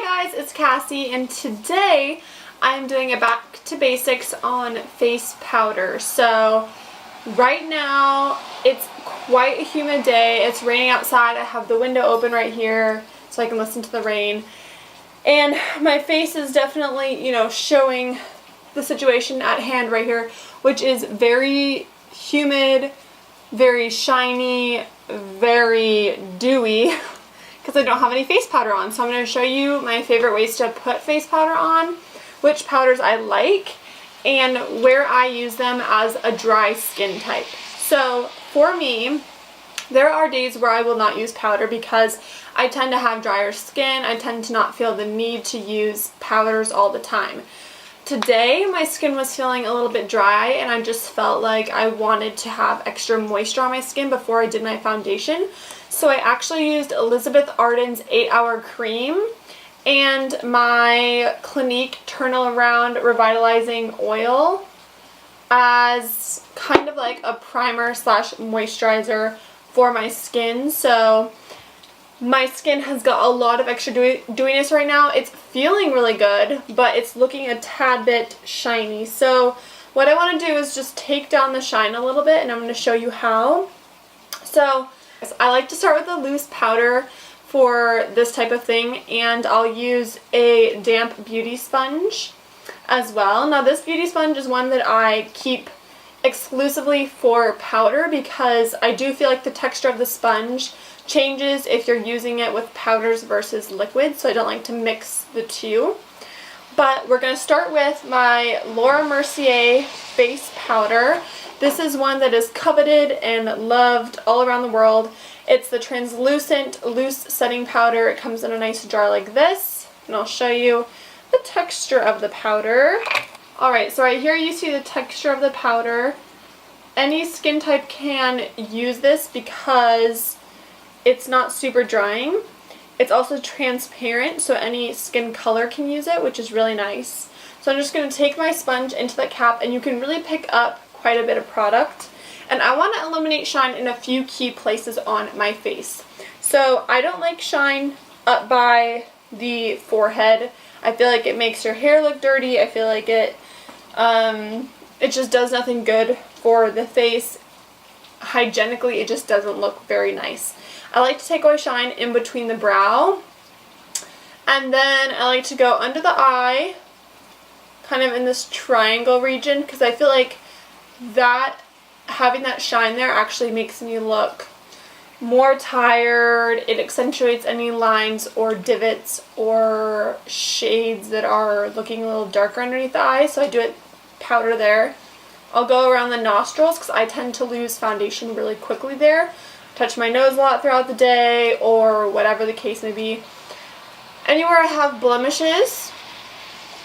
Hi guys, it's Cassie, and today I'm doing a back to basics on face powder. So right now it's quite a humid day. It's raining outside. I have the window open right here so I can listen to the rain. And my face is definitely, showing the situation at hand right here, which is very humid, very shiny, very dewy. Because I don't have any face powder on. So I'm going to show you my favorite ways to put face powder on, which powders I like, and where I use them as a dry skin type. So for me, there are days where I will not use powder because I tend to have drier skin. I tend to not feel the need to use powders all the time. Today my skin was feeling a little bit dry and I just felt like I wanted to have extra moisture on my skin before I did my foundation. So I actually used Elizabeth Arden's 8-Hour Cream and my Clinique Turnaround Revitalizing Oil as kind of like a primer slash moisturizer for my skin. So my skin has got a lot of extra dewiness right now. It's feeling really good, but it's looking a tad bit shiny. So what I want to do is just take down the shine a little bit, and I'm going to show you how. So I like to start with a loose powder for this type of thing, and I'll use a damp beauty sponge as well. Now this beauty sponge is one that I keep exclusively for powder because I do feel like the texture of the sponge changes if you're using it with powders versus liquids, so I don't like to mix the two. But we're going to start with my Laura Mercier face powder. This is one that is coveted and loved all around the world. It's the translucent loose setting powder. It comes in a nice jar like this, and I'll show you the texture of the powder. Alright, so right here you see the texture of the powder. Any skin type can use this because it's not super drying. It's also transparent, so any skin color can use it, which is really nice. So I'm just going to take my sponge into the cap, and you can really pick up quite a bit of product. And I want to eliminate shine in a few key places on my face. So I don't like shine up by the forehead. I feel like it makes your hair look dirty. I feel like it just does nothing good for the face. Hygienically, it just doesn't look very nice. I like to take away shine in between the brow, and then I like to go under the eye, kind of in this triangle region, because I feel like that having that shine there actually makes me look more tired. It accentuates any lines or divots or shades that are looking a little darker underneath the eye, so I do it powder there. I'll go around the nostrils because I tend to lose foundation really quickly there. Touch my nose a lot throughout the day, or whatever the case may be. Anywhere I have blemishes,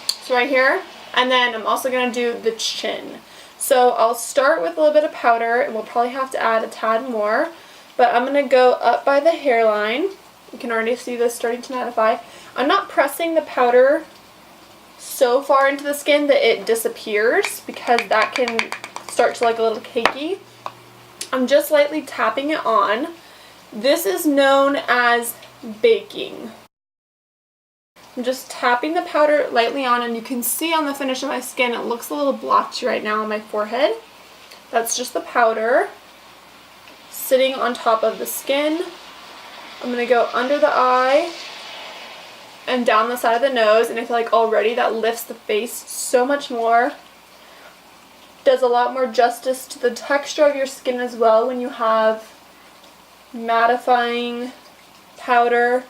so right here, and then I'm also going to do the chin. So I'll start with a little bit of powder, and we'll probably have to add a tad more, but I'm going to go up by the hairline. You can already see this starting to mattify. I'm not pressing the powder so far into the skin that it disappears, because that can start to look a little cakey. I'm just lightly tapping it on. This is known as baking. I'm just tapping the powder lightly on, and you can see on the finish of my skin it looks a little blotchy right now on my forehead. That's just the powder sitting on top of the skin. I'm going to go under the eye and down the side of the nose, and I feel like already that lifts the face so much more. Does a lot more justice to the texture of your skin as well when you have mattifying powder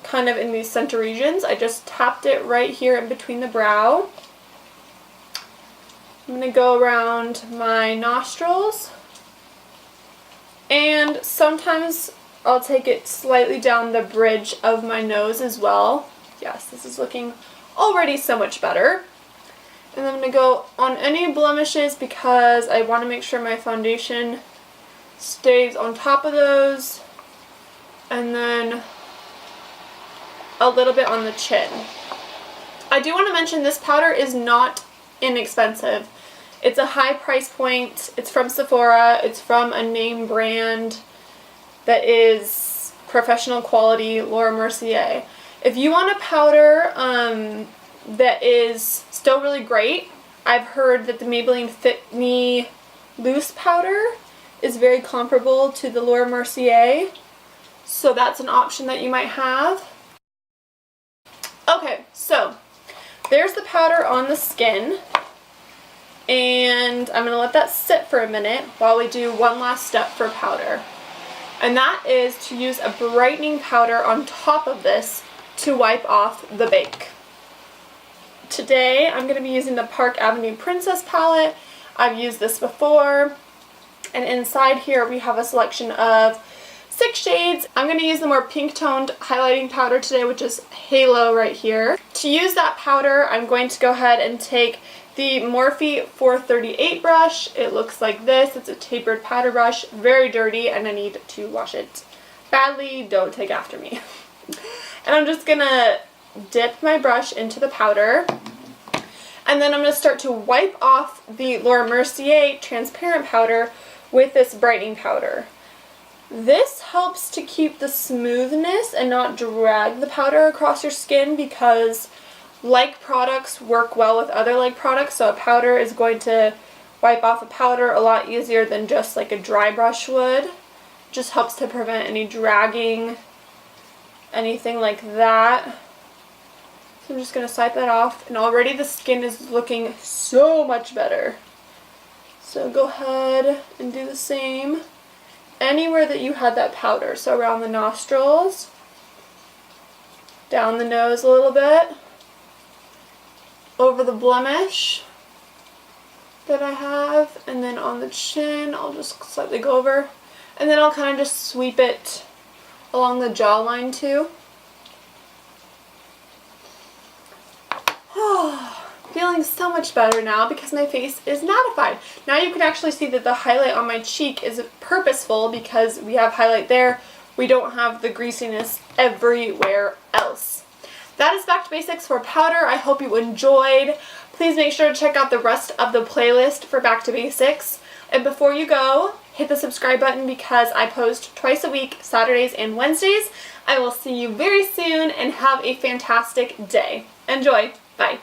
kind of in these center regions. I just tapped it right here in between the brow. I'm going to go around my nostrils, and sometimes I'll take it slightly down the bridge of my nose as well. Yes, this is looking already so much better. And I'm going to go on any blemishes because I want to make sure my foundation stays on top of those. And then a little bit on the chin. I do want to mention this powder is not inexpensive. It's a high price point. It's from Sephora. It's from a name brand that is professional quality, Laura Mercier. If you want a powder that is still really great, I've heard that the Maybelline Fit Me Loose powder is very comparable to the Laura Mercier, so that's an option that you might have. Okay, so there's the powder on the skin, and I'm going to let that sit for a minute while we do one last step for powder. And that is to use a brightening powder on top of this to wipe off the bake. Today I'm going to be using the Park Avenue Princess palette. I've used this before, and inside here we have a selection of 6 shades. I'm going to use the more pink toned highlighting powder today, which is Halo right here. To use that powder, I'm going to go ahead and take the Morphe 438 brush. It looks like this. It's a tapered powder brush, very dirty, and I need to wash it badly. Don't take after me. And I'm just going to dip my brush into the powder, and then I'm going to start to wipe off the Laura Mercier transparent powder with this brightening powder. This helps to keep the smoothness and not drag the powder across your skin, because like products work well with other like products, so a powder is going to wipe off a powder a lot easier than just like a dry brush would. Just helps to prevent any dragging, anything like that. So I'm just going to swipe that off, and already the skin is looking so much better. So go ahead and do the same anywhere that you had that powder. So around the nostrils, down the nose a little bit, over the blemish that I have, and then on the chin I'll just slightly go over, and then I'll kind of just sweep it along the jawline too. Feeling so much better now because my face is mattified. Now you can actually see that the highlight on my cheek is purposeful because we have highlight there. We don't have the greasiness everywhere else. That is Back to Basics for powder. I hope you enjoyed. Please make sure to check out the rest of the playlist for Back to Basics. And before you go, hit the subscribe button because I post twice a week, Saturdays and Wednesdays. I will see you very soon, and have a fantastic day. Enjoy. Bye.